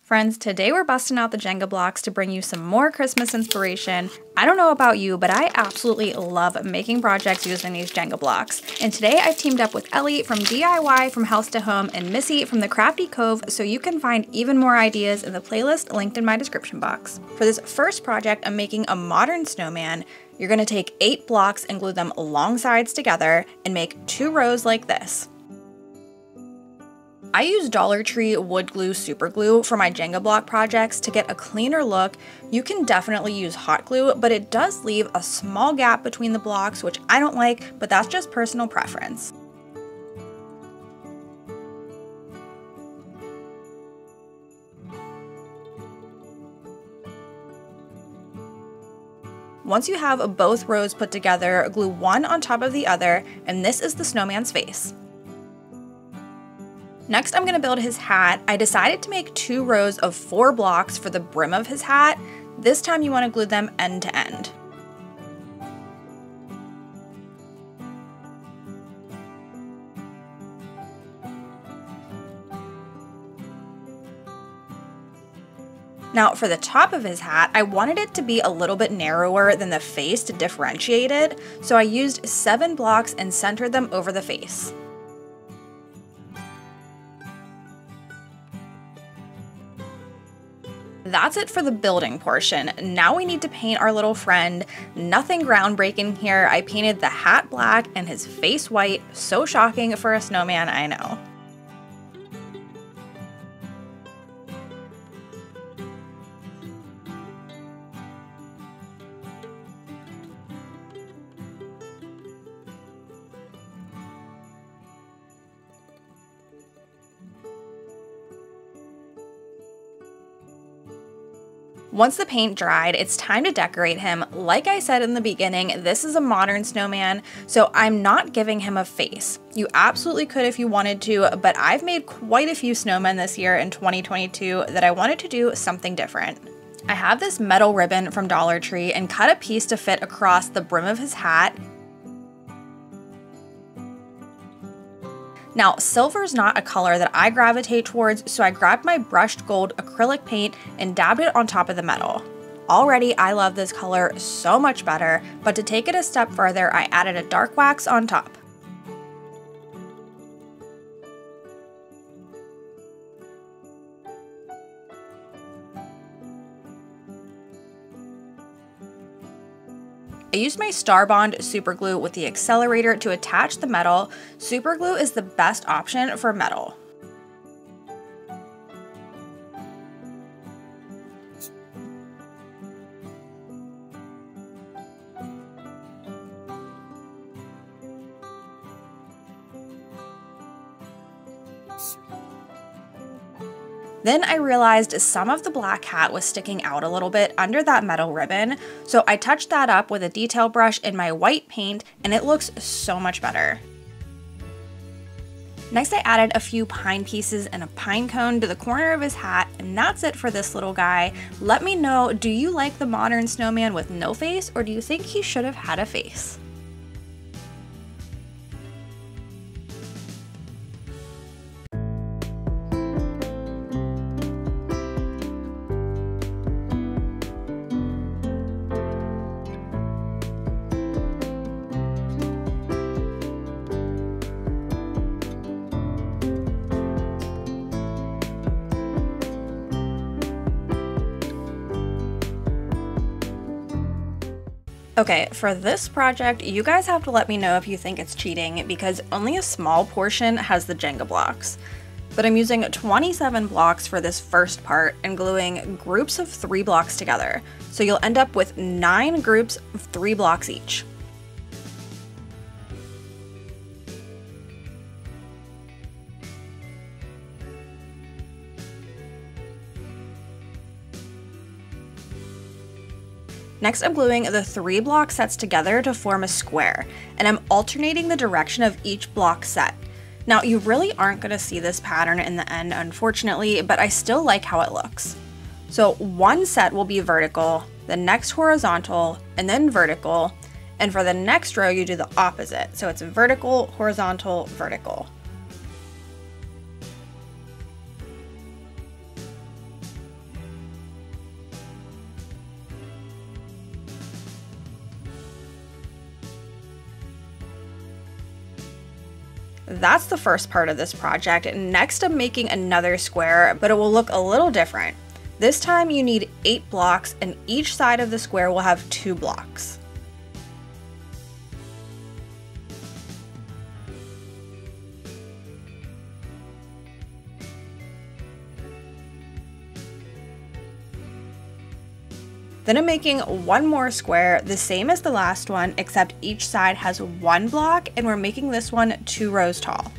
Friends, today we're busting out the Jenga blocks to bring you some more Christmas inspiration. I don't know about you, but I absolutely love making projects using these Jenga blocks. And today I've teamed up with Ellie from DIY from House to Home and Missy from the Crafty Cove, so you can find even more ideas in the playlist linked in my description box. For this first project, I'm making a modern snowman. You're gonna take 8 blocks and glue them along sides together and make 2 rows like this. I use Dollar Tree wood glue super glue for my Jenga block projects to get a cleaner look. You can definitely use hot glue, but it does leave a small gap between the blocks, which I don't like, but that's just personal preference. Once you have both rows put together, glue one on top of the other, and this is the snowman's face. Next, I'm going to build his hat. I decided to make 2 rows of 4 blocks for the brim of his hat. This time you want to glue them end to end. Now for the top of his hat, I wanted it to be a little bit narrower than the face to differentiate it, so I used 7 blocks and centered them over the face. That's it for the building portion. Now we need to paint our little friend. Nothing groundbreaking here. I painted the hat black and his face white. So shocking for a snowman, I know. Once the paint dried, it's time to decorate him. Like I said in the beginning, this is a modern snowman, so I'm not giving him a face. You absolutely could if you wanted to, but I've made quite a few snowmen this year in 2022 that I wanted to do something different. I have this metal ribbon from Dollar Tree and cut a piece to fit across the brim of his hat. Now, silver is not a color that I gravitate towards, so I grabbed my brushed gold acrylic paint and dabbed it on top of the metal. Already, I love this color so much better, but to take it a step further, I added a dark wax on top. I used my Star Bond super glue with the accelerator to attach the metal. Super glue is the best option for metal. Then I realized some of the black hat was sticking out a little bit under that metal ribbon, so I touched that up with a detail brush in my white paint, and it looks so much better. Next, I added a few pine pieces and a pine cone to the corner of his hat, and that's it for this little guy. Let me know, do you like the modern snowman with no face, or do you think he should have had a face? Okay, for this project, you guys have to let me know if you think it's cheating because only a small portion has the Jenga blocks. But I'm using 27 blocks for this first part and gluing groups of 3 blocks together. So you'll end up with 9 groups of 3 blocks each. Next, I'm gluing the 3 block sets together to form a square, and I'm alternating the direction of each block set. Now, you really aren't going to see this pattern in the end, unfortunately, but I still like how it looks. So one set will be vertical, the next horizontal, and then vertical, and for the next row you do the opposite. So it's vertical, horizontal, vertical. That's the first part of this project. Next, I'm making another square, but it will look a little different. This time you need 8 blocks, and each side of the square will have 2 blocks. Then I'm making one more square, the same as the last one, except each side has 1 block, and we're making this one 2 rows tall.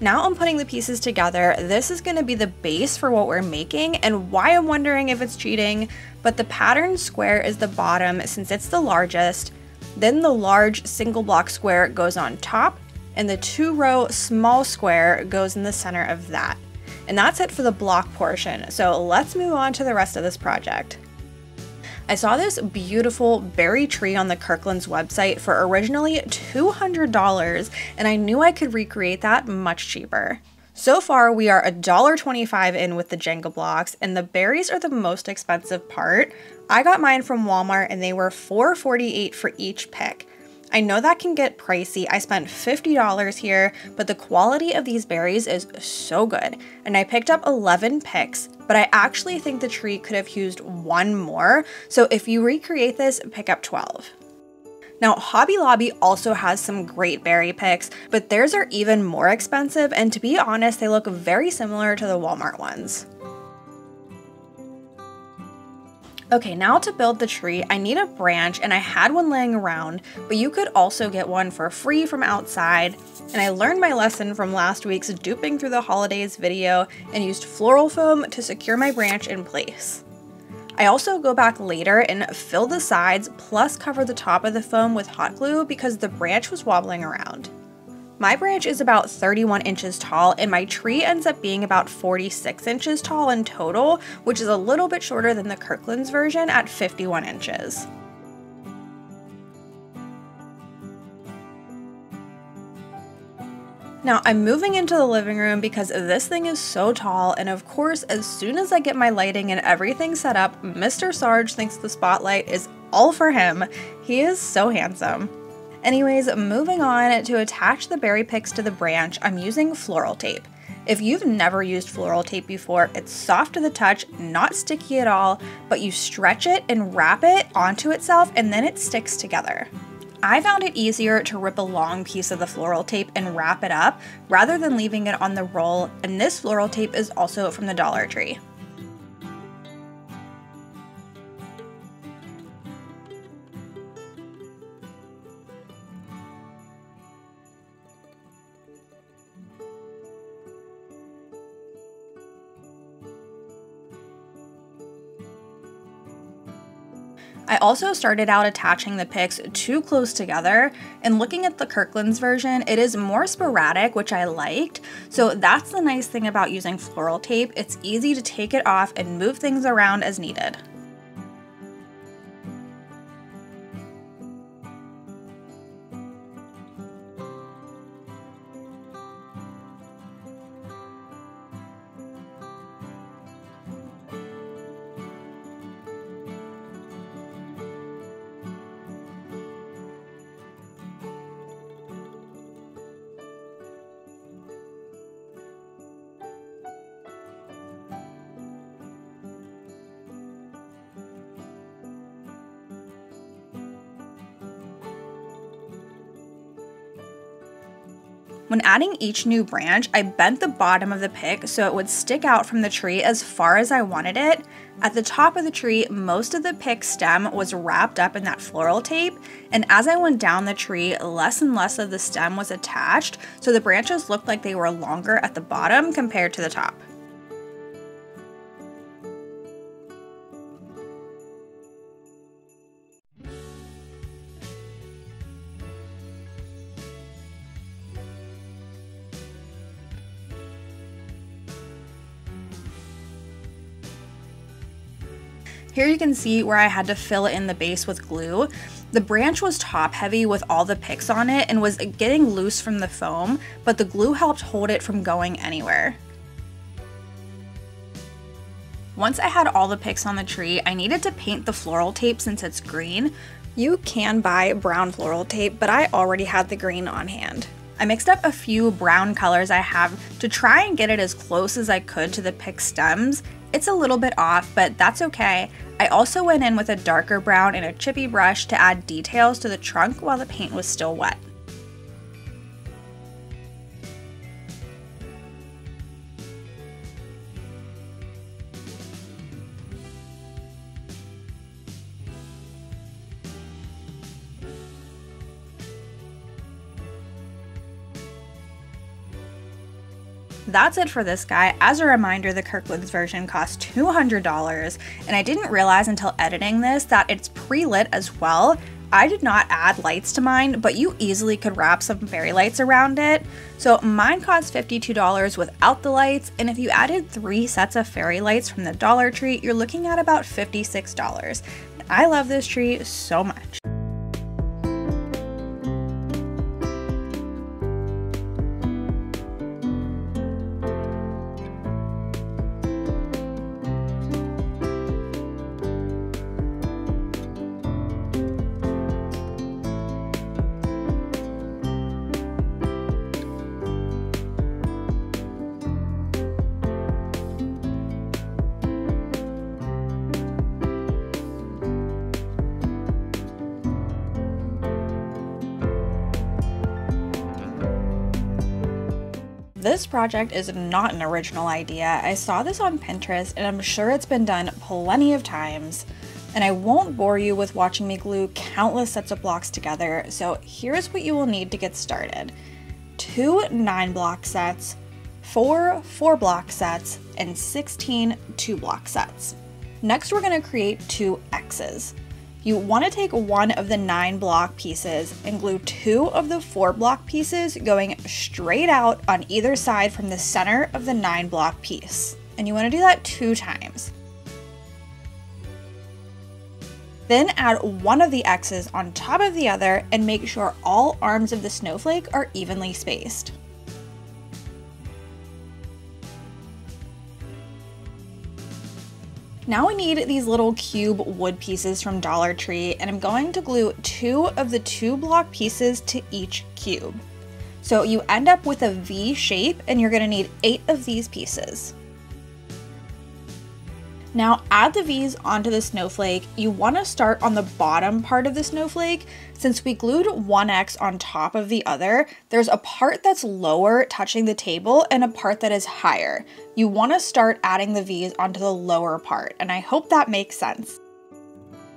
Now I'm putting the pieces together. This is going to be the base for what we're making, and why I'm wondering if it's cheating, but the pattern square is the bottom since it's the largest. Then the large single block square goes on top, and the 2-row small square goes in the center of that. And that's it for the block portion. So let's move on to the rest of this project. I saw this beautiful berry tree on the Kirkland's website for originally $200, and I knew I could recreate that much cheaper. So far, we are $1.25 in with the Jenga blocks, and the berries are the most expensive part. I got mine from Walmart, and they were $4.48 for each pick. I know that can get pricey. I spent $50 here, but the quality of these berries is so good. And I picked up 11 picks, but I actually think the tree could have used 1 more. So if you recreate this, pick up 12. Now, Hobby Lobby also has some great berry picks, but theirs are even more expensive. And to be honest, they look very similar to the Walmart ones. Okay, now to build the tree, I need a branch, and I had one laying around, but you could also get one for free from outside. And I learned my lesson from last week's duping through the holidays video and used floral foam to secure my branch in place. I also go back later and fill the sides plus cover the top of the foam with hot glue because the branch was wobbling around. My branch is about 31 inches tall, and my tree ends up being about 46 inches tall in total, which is a little bit shorter than the Kirkland's version at 51 inches. Now I'm moving into the living room because this thing is so tall, and of course, as soon as I get my lighting and everything set up, Mr. Sarge thinks the spotlight is all for him. He is so handsome. Anyways, moving on to attach the berry picks to the branch, I'm using floral tape. If you've never used floral tape before, it's soft to the touch, not sticky at all, but you stretch it and wrap it onto itself and then it sticks together. I found it easier to rip a long piece of the floral tape and wrap it up rather than leaving it on the roll, and this floral tape is also from the Dollar Tree. I also started out attaching the picks too close together, and looking at the Kirkland's version, it is more sporadic, which I liked. So that's the nice thing about using floral tape. It's easy to take it off and move things around as needed. When adding each new branch, I bent the bottom of the pick so it would stick out from the tree as far as I wanted it. At the top of the tree, most of the pick stem was wrapped up in that floral tape, and as I went down the tree, less and less of the stem was attached, so the branches looked like they were longer at the bottom compared to the top. Here you can see where I had to fill in the base with glue. The branch was top heavy with all the picks on it and was getting loose from the foam, but the glue helped hold it from going anywhere. Once I had all the picks on the tree, I needed to paint the floral tape since it's green. You can buy brown floral tape, but I already had the green on hand. I mixed up a few brown colors I have to try and get it as close as I could to the pick stems. It's a little bit off, but that's okay. I also went in with a darker brown and a chippy brush to add details to the trunk while the paint was still wet. That's it for this guy. As a reminder, the Kirkland's version cost $200, and I didn't realize until editing this that it's pre-lit as well. I did not add lights to mine, but you easily could wrap some fairy lights around it. So mine cost $52 without the lights, and if you added 3 sets of fairy lights from the Dollar Tree, you're looking at about $56. I love this tree so much. This project is not an original idea. I saw this on Pinterest and I'm sure it's been done plenty of times. And I won't bore you with watching me glue countless sets of blocks together, so here's what you will need to get started. 2 9-block sets, 4 4-block sets, and 16 2-block sets. Next we're going to create 2 X's. You want to take one of the 9-block pieces and glue 2 of the 4-block pieces going straight out on either side from the center of the 9-block piece. And you want to do that 2 times. Then add one of the X's on top of the other and make sure all arms of the snowflake are evenly spaced. Now we need these little cube wood pieces from Dollar Tree, and I'm going to glue 2 of the 2-block pieces to each cube. So you end up with a V shape, and you're going to need 8 of these pieces. Now add the V's onto the snowflake. You want to start on the bottom part of the snowflake. Since we glued one X on top of the other, there's a part that's lower touching the table and a part that is higher. You want to start adding the V's onto the lower part, and I hope that makes sense.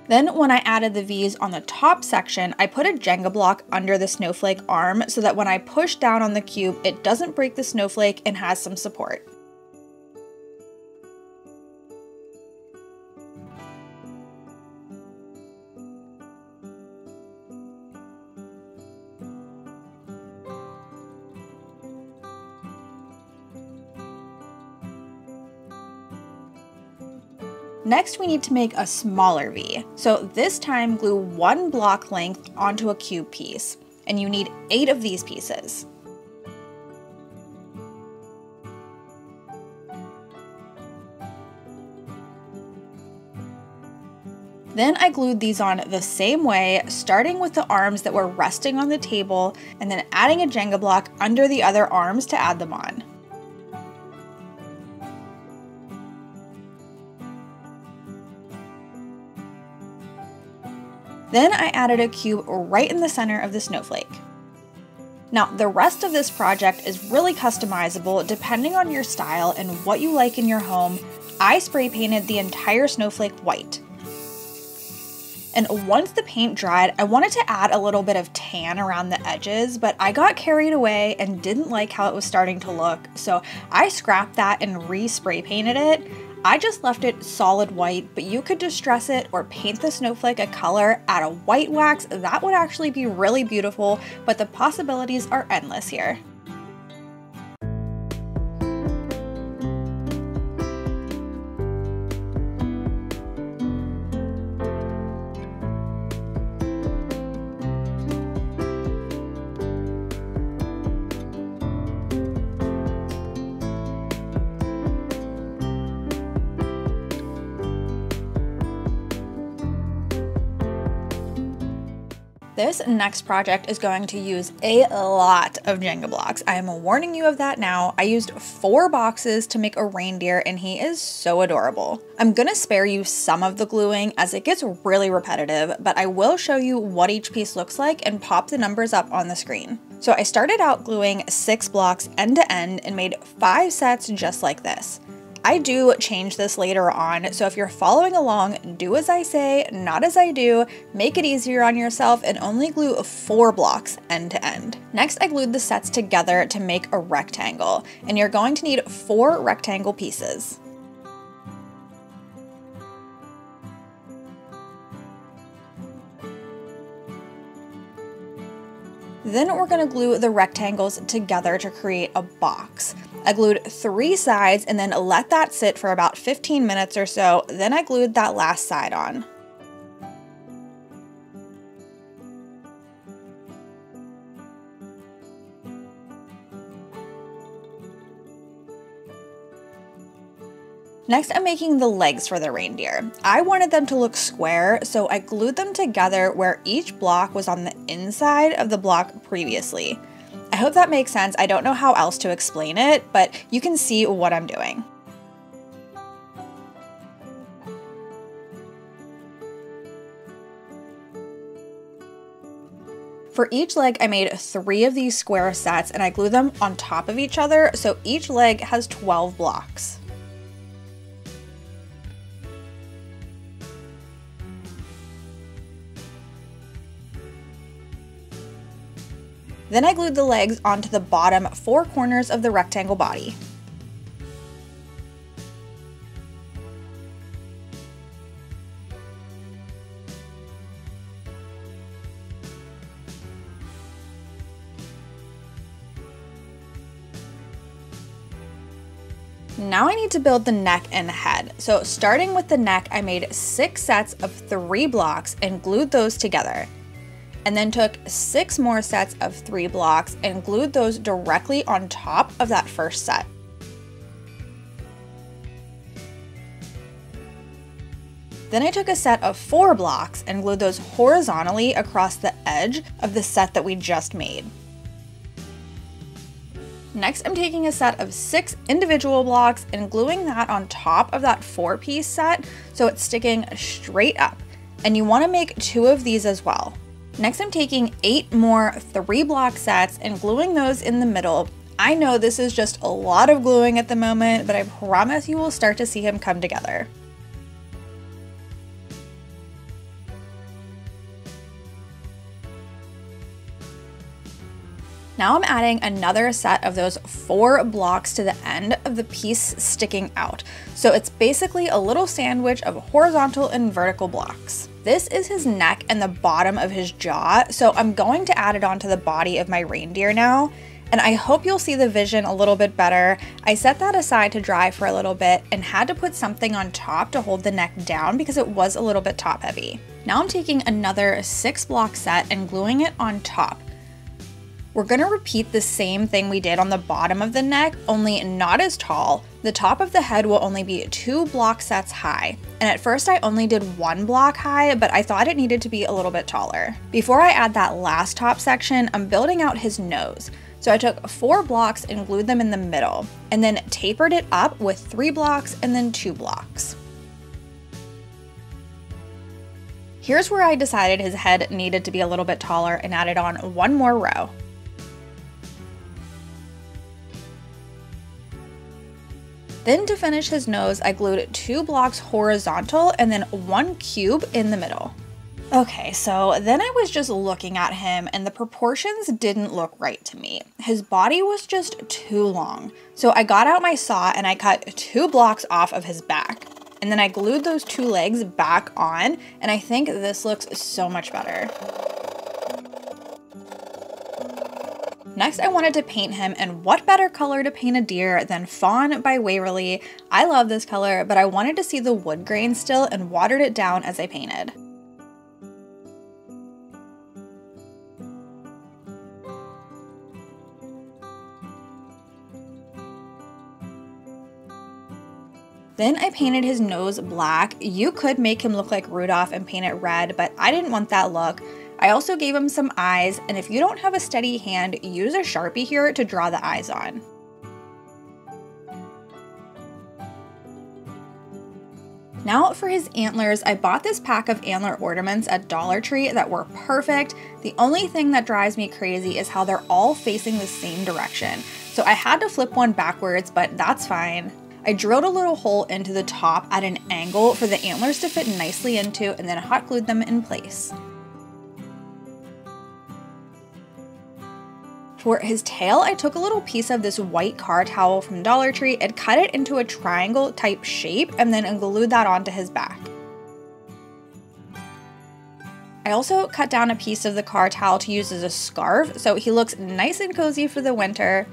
Then when I added the V's on the top section, I put a Jenga block under the snowflake arm so that when I push down on the cube, it doesn't break the snowflake and has some support. Next, we need to make a smaller V. So this time glue 1 block length onto a cube piece, and you need 8 of these pieces. Then I glued these on the same way, starting with the arms that were resting on the table, and then adding a Jenga block under the other arms to add them on. Then I added a cube right in the center of the snowflake. Now, the rest of this project is really customizable depending on your style and what you like in your home. I spray painted the entire snowflake white. And once the paint dried, I wanted to add a little bit of tan around the edges, but I got carried away and didn't like how it was starting to look, so I scrapped that and re-spray painted it. I just left it solid white, but you could distress it or paint the snowflake a color, add a white wax. That would actually be really beautiful, but the possibilities are endless here. This next project is going to use a lot of Jenga blocks. I am warning you of that now. I used 4 boxes to make a reindeer and he is so adorable. I'm gonna spare you some of the gluing as it gets really repetitive, but I will show you what each piece looks like and pop the numbers up on the screen. So I started out gluing 6 blocks end to end and made 5 sets just like this. I do change this later on, so if you're following along, do as I say, not as I do, make it easier on yourself, and only glue 4 blocks end to end. Next, I glued the sets together to make a rectangle, and you're going to need 4 rectangle pieces. Then we're going to glue the rectangles together to create a box. I glued 3 sides and then let that sit for about 15 minutes or so, then I glued that last side on. Next, I'm making the legs for the reindeer. I wanted them to look square, so I glued them together where each block was on the inside of the block previously. I hope that makes sense. I don't know how else to explain it, but you can see what I'm doing. For each leg, I made 3 of these square sets and I glued them on top of each other, so each leg has 12 blocks. Then I glued the legs onto the bottom 4 corners of the rectangle body. Now I need to build the neck and head. So starting with the neck, I made 6 sets of 3 blocks and glued those together. And then took 6 more sets of 3 blocks and glued those directly on top of that first set. Then I took a set of 4 blocks and glued those horizontally across the edge of the set that we just made. Next, I'm taking a set of 6 individual blocks and gluing that on top of that 4-piece set so it's sticking straight up. And you want to make 2 of these as well. Next, I'm taking 8 more 3-block sets and gluing those in the middle. I know this is just a lot of gluing at the moment, but I promise you will start to see him come together. Now I'm adding another set of those 4 blocks to the end of the piece sticking out. So it's basically a little sandwich of horizontal and vertical blocks. This is his neck and the bottom of his jaw, so I'm going to add it onto the body of my reindeer now, and I hope you'll see the vision a little bit better. I set that aside to dry for a little bit and had to put something on top to hold the neck down because it was a little bit top heavy. Now I'm taking another 6-block set and gluing it on top. We're gonna repeat the same thing we did on the bottom of the neck, only not as tall. The top of the head will only be 2 block sets high. And at first I only did 1 block high, but I thought it needed to be a little bit taller. Before I add that last top section, I'm building out his nose. So I took 4 blocks and glued them in the middle, and then tapered it up with 3 blocks and then 2 blocks. Here's where I decided his head needed to be a little bit taller and added on 1 more row. Then to finish his nose, I glued 2 blocks horizontal and then 1 cube in the middle. Okay, so then I was just looking at him and the proportions didn't look right to me. His body was just too long. So I got out my saw and I cut 2 blocks off of his back. And then I glued those 2 legs back on, and I think this looks so much better. Next, I wanted to paint him, and what better color to paint a deer than Fawn by Waverly. I love this color, but I wanted to see the wood grain still and watered it down as I painted. Then I painted his nose black. You could make him look like Rudolph and paint it red, but I didn't want that look. I also gave him some eyes, and if you don't have a steady hand, use a Sharpie here to draw the eyes on. Now for his antlers, I bought this pack of antler ornaments at Dollar Tree that were perfect. The only thing that drives me crazy is how they're all facing the same direction. So I had to flip one backwards, but that's fine. I drilled a little hole into the top at an angle for the antlers to fit nicely into, and then hot glued them in place. For his tail, I took a little piece of this white car towel from Dollar Tree and cut it into a triangle type shape and then glued that onto his back. I also cut down a piece of the car towel to use as a scarf so he looks nice and cozy for the winter.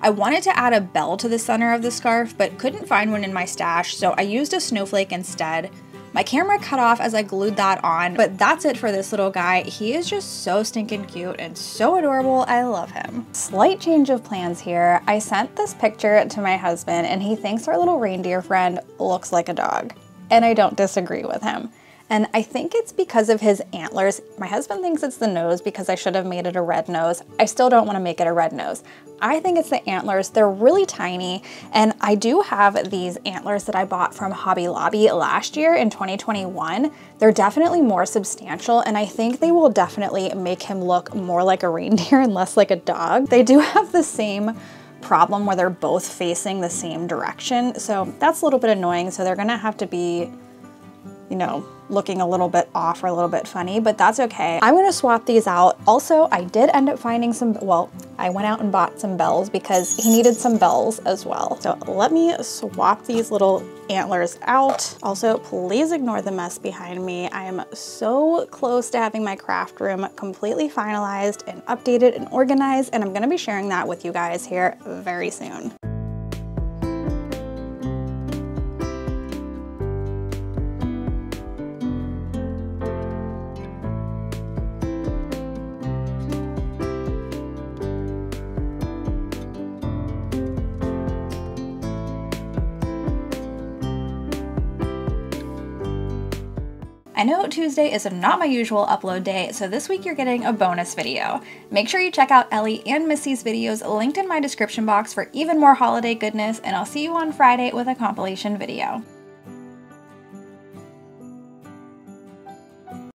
I wanted to add a bell to the center of the scarf but couldn't find one in my stash, so I used a snowflake instead. My camera cut off as I glued that on, but that's it for this little guy. He is just so stinking cute and so adorable. I love him. Slight change of plans here. I sent this picture to my husband and he thinks our little reindeer friend looks like a dog. And I don't disagree with him. And I think it's because of his antlers. My husband thinks it's the nose because I should have made it a red nose. I still don't want to make it a red nose. I think it's the antlers. They're really tiny. And I do have these antlers that I bought from Hobby Lobby last year in 2021. They're definitely more substantial, and I think they will definitely make him look more like a reindeer and less like a dog. They do have the same problem where they're both facing the same direction. So that's a little bit annoying. So they're gonna have to be, you know, looking a little bit off or a little bit funny, but that's okay. I'm gonna swap these out. Also, I did end up finding some, well, I went out and bought some bells because he needed some bells as well. So let me swap these little antlers out. Also, please ignore the mess behind me. I am so close to having my craft room completely finalized and updated and organized, and I'm gonna be sharing that with you guys here very soon. I know Tuesday is not my usual upload day, so this week you're getting a bonus video. Make sure you check out Ellie and Missy's videos linked in my description box for even more holiday goodness, and I'll see you on Friday with a compilation video.